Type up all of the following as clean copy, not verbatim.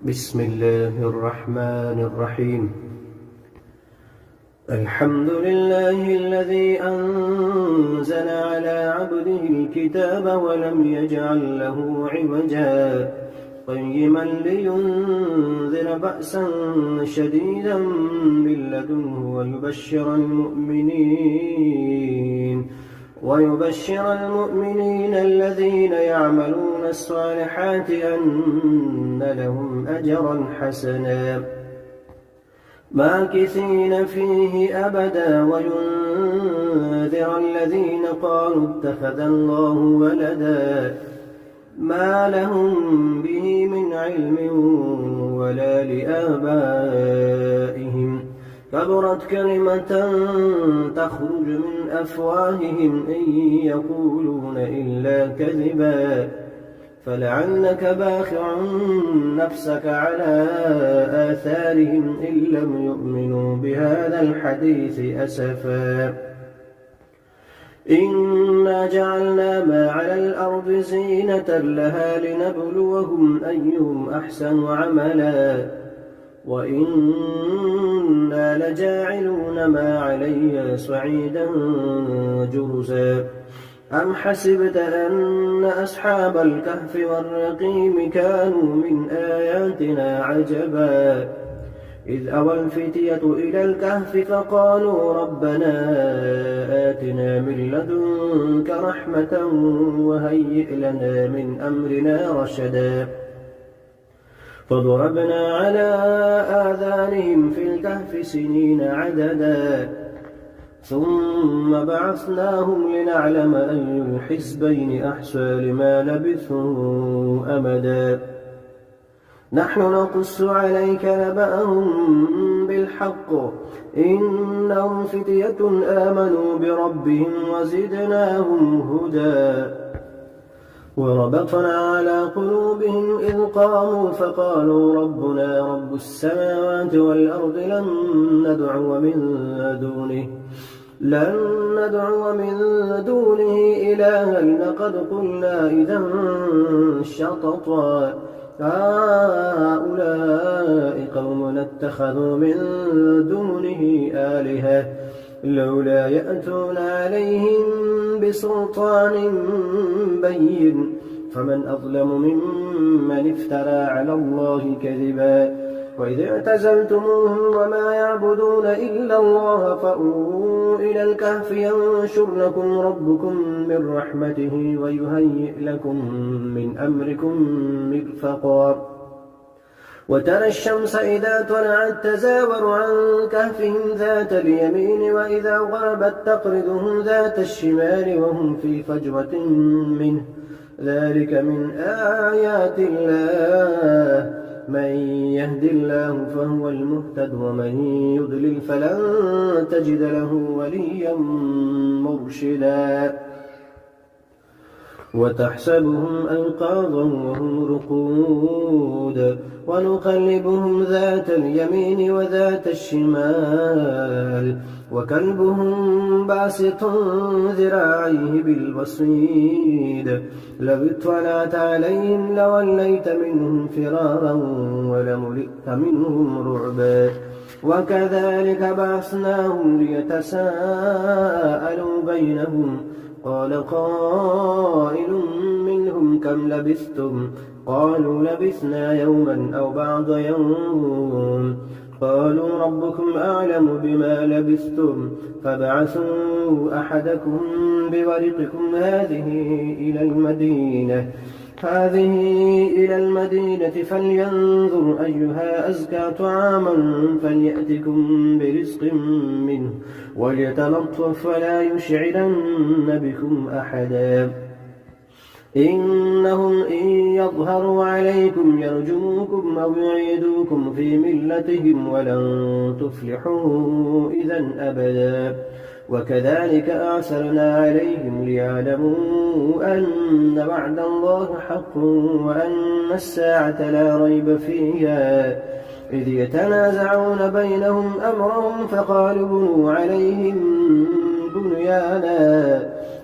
بسم الله الرحمن الرحيم. الحمد لله الذي أنزل على عبده الكتاب ولم يجعل له عوجا قيما لينذر بأسا شديدا من لدنه ويبشر المؤمنين الذين يعملون الصالحات أن لهم أجرا حسنا ماكثين فيه أبدا وينذر الذين قالوا اتخذ الله ولدا ما لهم به من علم ولا لآبائهم كبرت كلمة تخرج من أفواههم إن يقولون إلا كذبا فلعلك باخع نفسك على آثارهم إن لم يؤمنوا بهذا الحديث أسفا إنا جعلنا ما على الأرض زينة لها لنبلوهم أيهم أحسن عملا وإنا لجاعلون ما عليها صعيدا جرزا أم حسبت أن أصحاب الكهف والرقيم كانوا من آياتنا عجبا إذ أوى الفتية إلى الكهف فقالوا ربنا آتنا من لدنك رحمة وهيئ لنا من أمرنا رشدا فضربنا على آذانهم في الكهف سنين عددا ثم بعثناهم لنعلم أي الحزبين أحصى لما لبثوا أمدا نحن نقص عليك نبأهم بالحق إنهم فتية آمنوا بربهم وزدناهم هدى وربطنا على قلوبهم إذ قاموا فقالوا ربنا رب السماوات والأرض لن ندعو من دونه إلها لقد قلنا إذا شططا هؤلاء قومنا اتخذوا من دونه آلهة لولا يأتون عليهم بسلطان بين فمن أظلم ممن افترى على الله كذبا وإذ اعتزلتموهم وما يعبدون إلا الله فأووا إلى الكهف ينشر لكم ربكم من رحمته ويهيئ لكم من أمركم مرفقا وترى الشمس إذا طلعت تزاور عن كهفهم ذات اليمين وإذا غربت تقرضهم ذات الشمال وهم في فجوة منه ذلك من آيات الله من يهد الله فهو المهتد ومن يضلل فلن تجد له وليا مرشدا وتحسبهم أيقاظا وهم رقود ونقلبهم ذات اليمين وذات الشمال وكلبهم باسط ذراعيه بالوصيد لو اطلعت عليهم لوليت منهم فرارا ولملئت منهم رعبا وكذلك بعثناهم ليتساءلوا بينهم قال قائل منهم كم لبثتم قالوا لبثنا يوما أو بعض يوم قالوا ربكم أعلم بما لبثتم فابعثوا أحدكم بورقكم هذه إلى المدينة فلينظر أيها أزكى طعاما فليأتكم برزق منه وليتلطف ولا يشعرن بكم أحدا إنهم إن يظهروا عليكم يرجموكم أو يعيدوكم في ملتهم ولن تفلحوا إذا أبدا وكذلك أعثرنا عليهم ليعلموا أن وعد الله حق وأن الساعة لا ريب فيها إذ يتنازعون بينهم أمرهم فقالوا بنوا عليهم بنيانا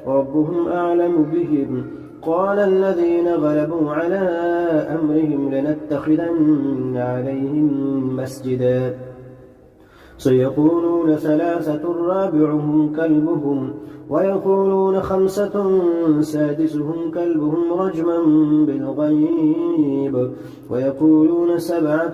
ربهم أعلم بهم قال الذين غلبوا على أمرهم لنتخذن عليهم مسجدا سيقولون 3 رابعهم كلبهم ويقولون 5 سادسهم كلبهم رجما بالغيب ويقولون 7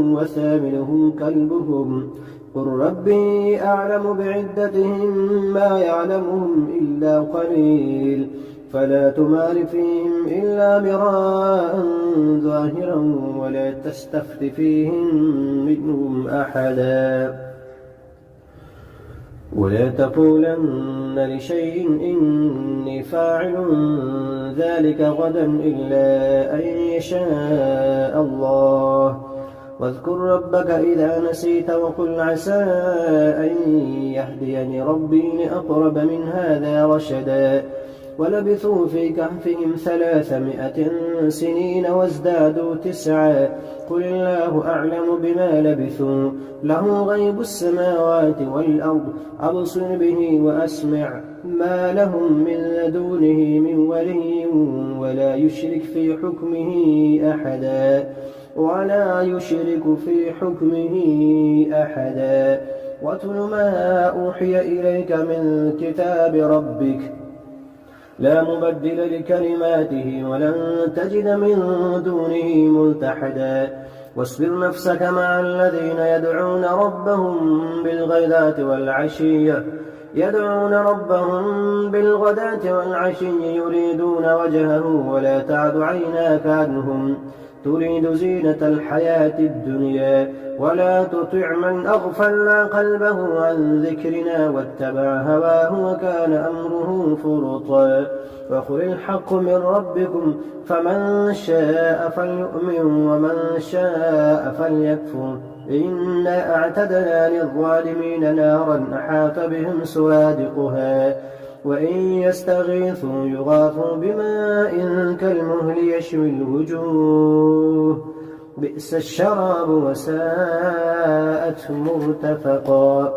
وثامنهم كلبهم قل ربي أعلم بعدتهم ما يعلمهم إلا قليل فلا تمار فيهم إلا مراء ظاهرا ولا تستفت فيهم منهم أحدا ولا تقولن لشيء إني فاعل ذلك غدا إلا أن يشاء الله واذكر ربك إذا نسيت وقل عسى أن يهديني ربي لأقرب من هذا رشدا ولبثوا في كهفهم 300 سنين وازدادوا 9 قل الله أعلم بما لبثوا له غيب السماوات والأرض أبصر به وأسمع ما لهم من دونه من ولي ولا يشرك في حكمه أحدا واتل ما أوحي إليك من كتاب ربك لا مبدل لكلماته ولن تجد من دونه ملتحدا واصبر نفسك مع الذين يدعون ربهم بالغداة والعشي يريدون وجهه ولا تعد عيناك عنهم تريد زينة الحياة الدنيا ولا تطع من أغفلنا قلبه عن ذكرنا واتبع هواه وكان أمره فرطا وقل الحق من ربكم فمن شاء فليؤمن ومن شاء فليكفر إنا أعتدنا للظالمين نارا أحاط بهم سرادقها وإن يستغيثوا يغاثوا بماء كالمهل يشوي الوجوه بئس الشراب وساءت مرتفقا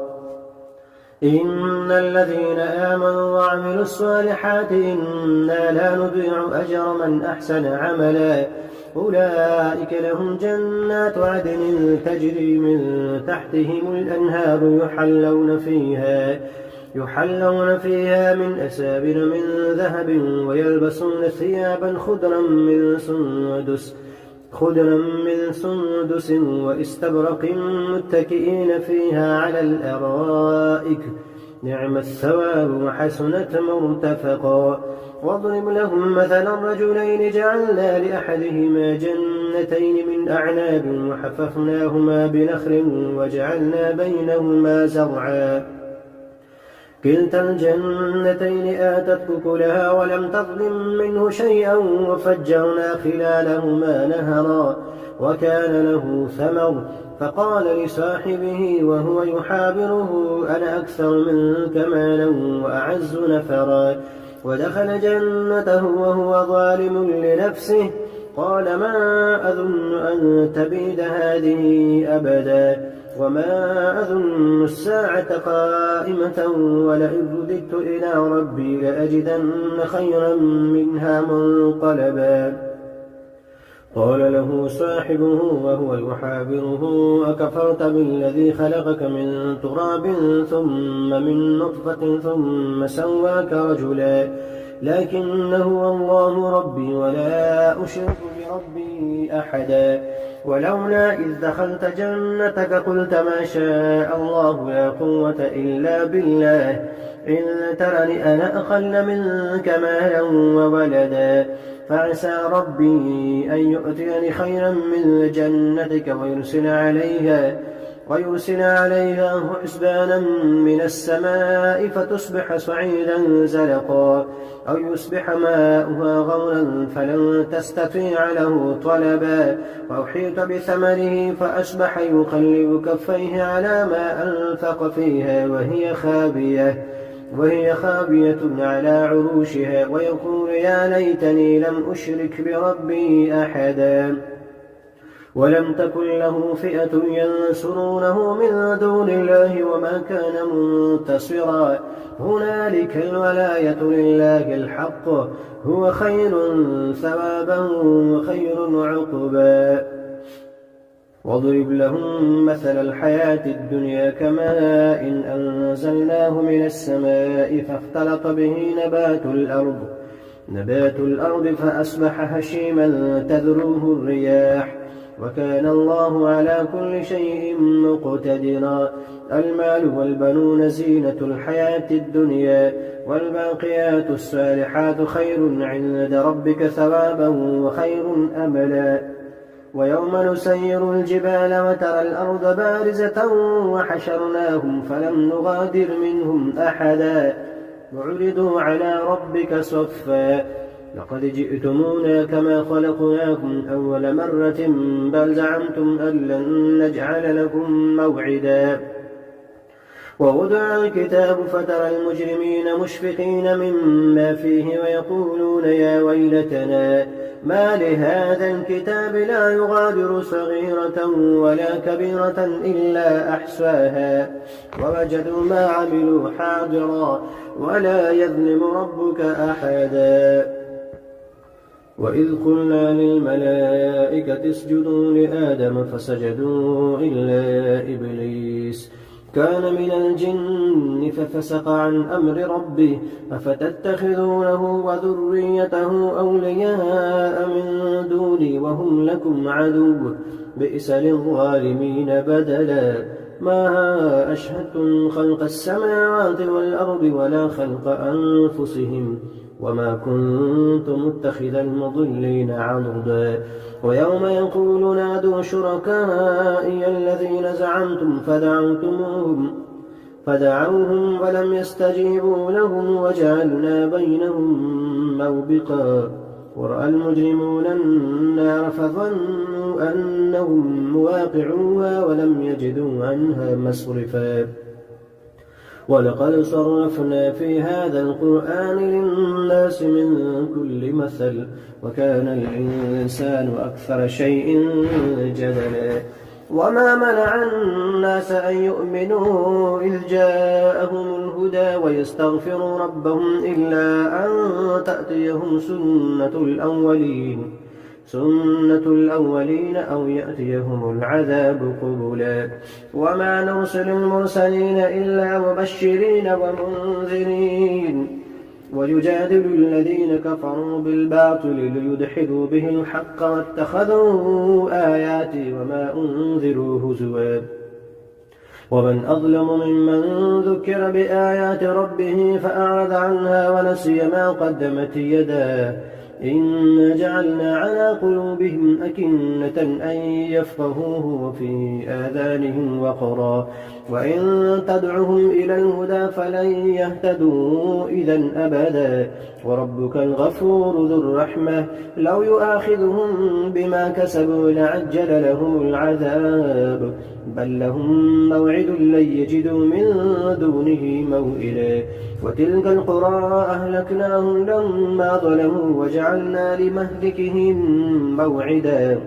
إن الذين آمنوا وعملوا الصالحات إنا لا نضيع أجر من أحسن عملا أولئك لهم جنات عدن تجري من تحتهم الأنهار يحلون فيها من أسابر من ذهب ويلبسون ثيابا خضرا من سندس واستبرق متكئين فيها على الأرائك نعم الثواب وحسنت مرتفقا واضرب لهم مثلا رجلين جعلنا لأحدهما جنتين من أعناب وحففناهما بنخل وجعلنا بينهما زرعا كلتا الجنتين آتت أكلها ولم تظلم منه شيئا وفجرنا خلالهما نهرا وكان له ثمر فقال لصاحبه وهو يحاوره أنا أكثر منك مالا وأعز نفرا ودخل جنته وهو ظالم لنفسه قال ما أظن أن تبيد هذه أبدا وما أظن الساعة قائمة ولئن رددت إلى ربي لأجدن خيرا منها منقلبا قال له صاحبه وهو يحاوره أكفرت بالذي خلقك من تراب ثم من نطفة ثم سواك رجلا لكن هو الله ربي ولا أشرك بربي أحدا ولولا إذ دخلت جنتك قلت ما شاء الله لا قوة إلا بالله إن ترني أنا أقل منك مالا وولدا فعسى ربي أن يؤتيني خيرا من جنتك ويرسل عليها حسبانا من السماء فتصبح صعيدا زلقا أو يصبح ماؤها غورا فلن تستطيع له طلبا وأحيط بثمره فأصبح يقلب كفيه على ما أنفق فيها وهي خابية على عروشها ويقول يا ليتني لم أشرك بربي أحدا ولم تكن له فئة ينصرونه من دون الله وما كان منتصرا هنالك الولاية لله الحق هو خير ثوابا وخير عقبا واضرب لهم مثل الحياة الدنيا كماء إن أنزلناه من السماء فاختلط به نبات الأرض فأصبح هشيما تذروه الرياح وكان الله على كل شيء مقتدرا المال والبنون زينة الحياة الدنيا والباقيات الصالحات خير عند ربك ثوابا وخير أملا ويوم نسير الجبال وترى الأرض بارزة وحشرناهم فلم نغادر منهم أحدا وعرضوا على ربك صفا لقد جئتمونا كما خلقناكم أول مرة بل زعمتم أن لن نجعل لكم موعدا ووضع الكتاب فترى المجرمين مشفقين مما فيه ويقولون يا ويلتنا ما لهذا الكتاب لا يغادر صغيرة ولا كبيرة إلا أحصاها ووجدوا ما عملوا حاضرا ولا يظلم ربك أحدا وإذ قلنا للملائكة اسجدوا لآدم فسجدوا إلا إبليس كان من الجن ففسق عن أمر ربه أفتتخذونه وذريته أولياء من دوني وهم لكم عدو بئس للظالمين بدلا ما أشهدتم خلق السماوات والأرض ولا خلق أنفسهم وما كنت متخذ المضلين عضدا ويوم يقول نادوا شركائي الذين زعمتم فدعوهم ولم يستجيبوا لهم وجعلنا بينهم موبقا ورأى المجرمون النار فظنوا أنهم مواقعوها ولم يجدوا عنها مصرفا ولقد صرفنا في هذا القرآن للناس من كل مثل وكان الإنسان أكثر شيء جدلا وما منع الناس أن يؤمنوا إذ جاءهم الهدى ويستغفروا ربهم إلا أن تأتيهم سنة الأولين أو يأتيهم العذاب قبلا وما نرسل المرسلين إلا مبشرين ومنذرين ويجادل الذين كفروا بالباطل ليدحضوا به الحق واتخذوا آياتي وما أنذروا هزوا ومن أظلم ممن ذكر بآيات ربه فأعرض عنها ونسي ما قدمت يداه إنا جعلنا على قلوبهم أكنة أن يفقهوه وفي آذانهم وقرا وإن تدعهم إلى الهدى فلن يهتدوا إذا أبدا وربك الغفور ذو الرحمة لو يؤاخذهم بما كسبوا لعجل لهم العذاب بل لهم موعد لن يجدوا من دونه موئلا وتلك القرى أهلكناهم لما ظلموا وجعلنا لمهلكهم موعدا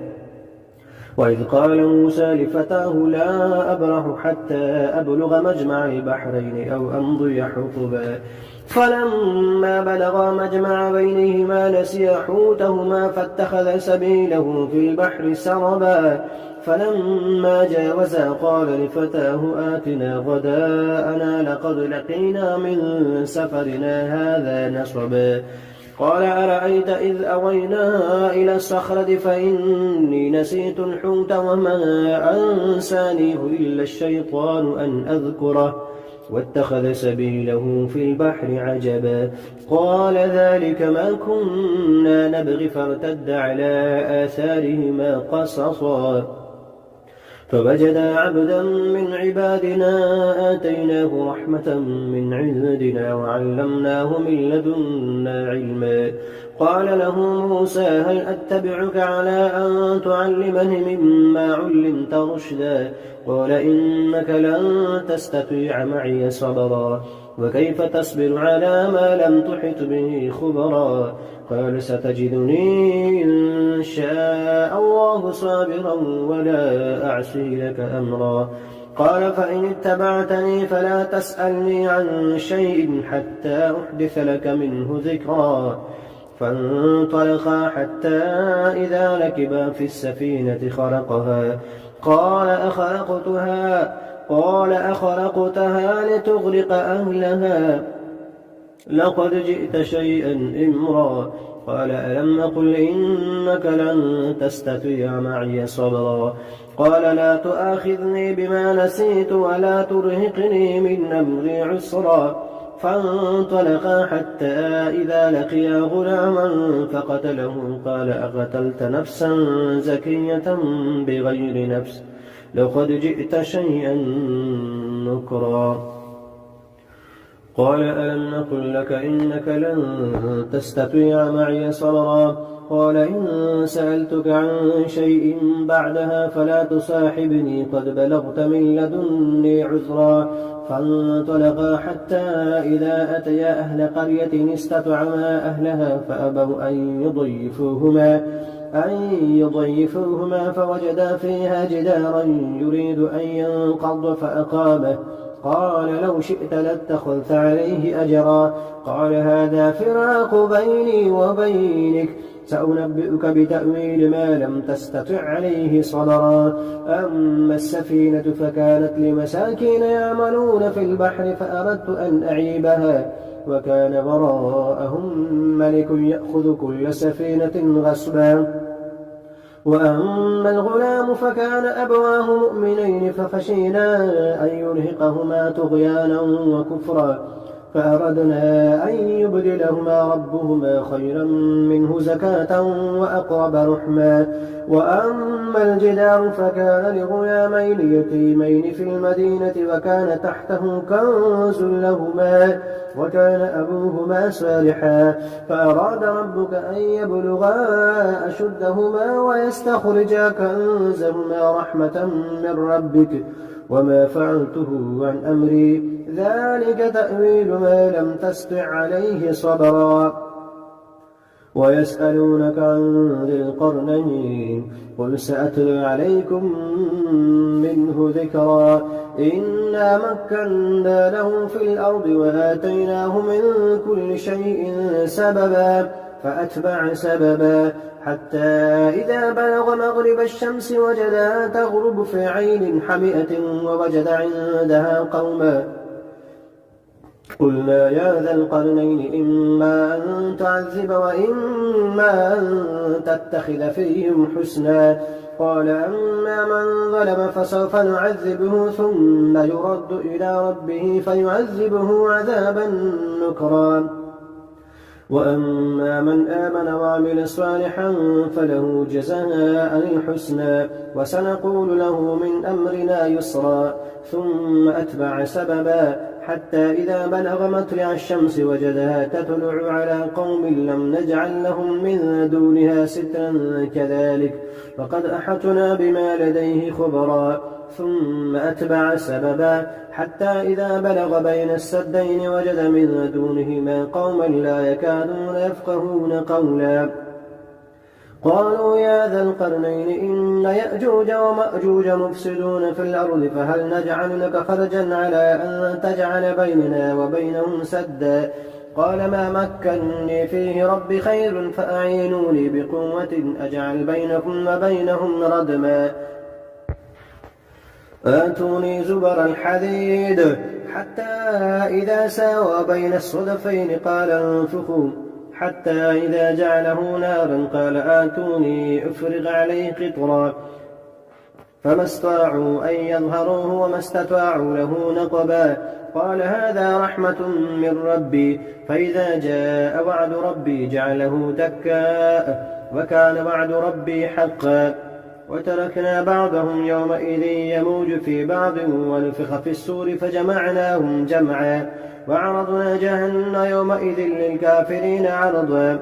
وإذ قال موسى لفتاه لا أبرح حتى أبلغ مجمع البحرين أو أمضي حقبا فلما بلغا مجمع بينهما نسيا حوتهما فاتخذ سبيله في البحر سربا فلما جاوزا قال لفتاه آتنا غداءنا لقد لقينا من سفرنا هذا نصبا قال أرأيت إذ أوينا إلى الصخرة فإني نسيت الحوت وما أنسانيه إلا الشيطان أن أذكره واتخذ سبيله في البحر عجبا قال ذلك ما كنا نبغي فارتد على آثارهما قصصا فوجدا عبدا من عبادنا آتيناه رحمة من عندنا وعلمناه من لدنا علما قال له موسى هل أتبعك على أن تعلمني مما علمت رشدا قال إنك لن تستطيع معي صبرا وكيف تصبر على ما لم تحط به خبرا قال ستجدني إن شاء الله صابرا ولا أعصي لك أمرا قال فإن اتبعتني فلا تسألني عن شيء حتى أحدث لك منه ذكرا فانطلقا حتى إذا ركبا في السفينة خرقها قال أخرقتها لتغرق أهلها لقد جئت شيئا إمرا قال ألم أقل إنك لن تستطيع معي صبرا قال لا تؤاخذني بما نسيت ولا ترهقني من أمري عسرا فانطلقا حتى إذا لقيا غلاما فقتله قال أقتلت نفسا زكية بغير نفس لقد جئت شيئا نكرا قال ألم نقل لك إنك لن تستطيع معي صبرا قال إن سألتك عن شيء بعدها فلا تصاحبني قد بلغت من لدني عذرا فانطلقا حتى إذا أتيا أهل قرية استطعما أهلها فأبوا أن يضيفوهما فوجدا فيها جدارا يريد أن ينقض فأقامه قال لو شئت لاتخذت عليه أجرا قال هذا فراق بيني وبينك سأنبئك بتأويل ما لم تستطع عليه صبرا أما السفينة فكانت لمساكين يعملون في البحر فأردت أن أعيبها وكان وراءهم ملك يأخذ كل سفينة غصبا وأما الغلام فكان أبواه مؤمنين فخشينا أن يرهقهما طغيانا وكفرا فأردنا أن يبدلهما ربهما خيرا منه زكاة وأقرب رحما وأما الجدار فكان لغلامين يتيمين في المدينة وكان تحته كنز لهما وكان أبوهما صالحا فأراد ربك أن يبلغا أشدهما ويستخرجا كنزهما رحمة من ربك وما فعلته عن أمري ذلك تأويل ما لم تستطع عليه صبرا ويسألونك عن ذي القرنين قل سأتلو عليكم منه ذكرا إنا مكنا له في الأرض وآتيناه من كل شيء سببا فأتبع سببا حتى إذا بلغ مغرب الشمس وجدها تغرب في عين حمئة ووجد عندها قوما قلنا يا ذا القرنين إما أن تعذب وإما أن تتخذ فيهم حسنا قال أما من ظلم فسوف نعذبه ثم يرد إلى ربه فيعذبه عذابا نكرا وأما من آمن وعمل صالحا فله جزاء الحسنى وسنقول له من أمرنا يسرا ثم أتبع سببا حتى إذا بلغ مطلع الشمس وجدها تطلع على قوم لم نجعل لهم من دونها سترا كذلك فقد أحطنا بما لديه خبرا ثم أتبع سببا حتى إذا بلغ بين السدين وجد من دونهما قوما لا يكادون يفقهون قولا قالوا يا ذا القرنين إن يأجوج ومأجوج مفسدون في الأرض فهل نجعل لك خرجا على أن تجعل بيننا وبينهم سدا قال ما مكنني فيه ربي خير فأعينوني بقوة أجعل بينكم وبينهم ردما آتوني زبر الحديد حتى إذا ساوى بين الصدفين قال انفخوا حتى إذا جعله نارا قال آتوني أفرغ عليه قطرا فما استطاعوا أن يظهروه وما استطاعوا له نقبا قال هذا رحمة من ربي فإذا جاء وعد ربي جعله دكاء وكان وعد ربي حقا وتركنا بعضهم يومئذ يموج في بعض ونفخ في السور فجمعناهم جمعا وعرضنا جهنم يومئذ للكافرين عرضا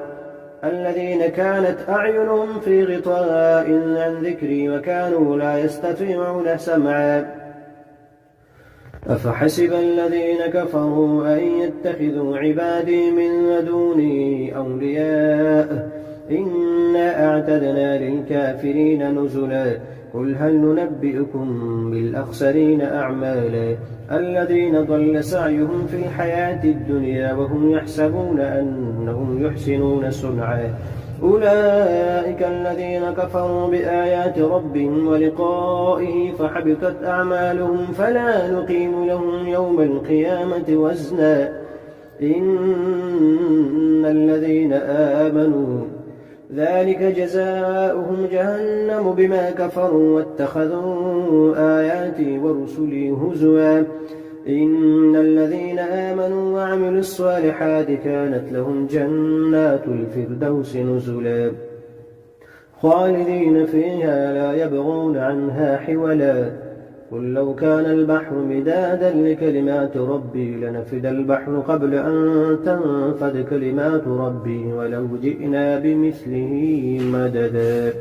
الذين كانت أعينهم في غطاء عن ذكري وكانوا لا يستطيعون سمعا أفحسب الذين كفروا أن يتخذوا عبادي من دوني أولياء إنا أعتدنا للكافرين نزلا قل هل ننبئكم بالأخسرين أعمالا الذين ضل سعيهم في الحياة الدنيا وهم يحسبون أنهم يحسنون صنعا أولئك الذين كفروا بآيات ربهم ولقائه فحبطت أعمالهم فلا نقيم لهم يوم القيامة وزنا إن الذين آمنوا ذلك جزاؤهم جهنم بما كفروا واتخذوا آياتي ورسلي هزوا إن الذين آمنوا وعملوا الصالحات كانت لهم جنات الفردوس نزلا خالدين فيها لا يبغون عنها حولا قل لو كان البحر مدادا لكلمات ربي لنفد البحر قبل أن تنفد كلمات ربي ولو جئنا بمثله مددا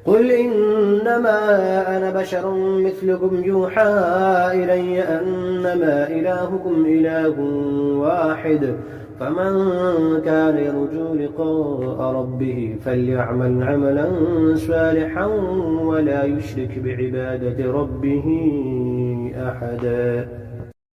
قل إنما أنا بشر مثلكم يوحى إلي أنما إلهكم إله واحد فمن كان يرجو لقاء ربه فليعمل عملا صالحا ولا يشرك بعبادة ربه أحدا.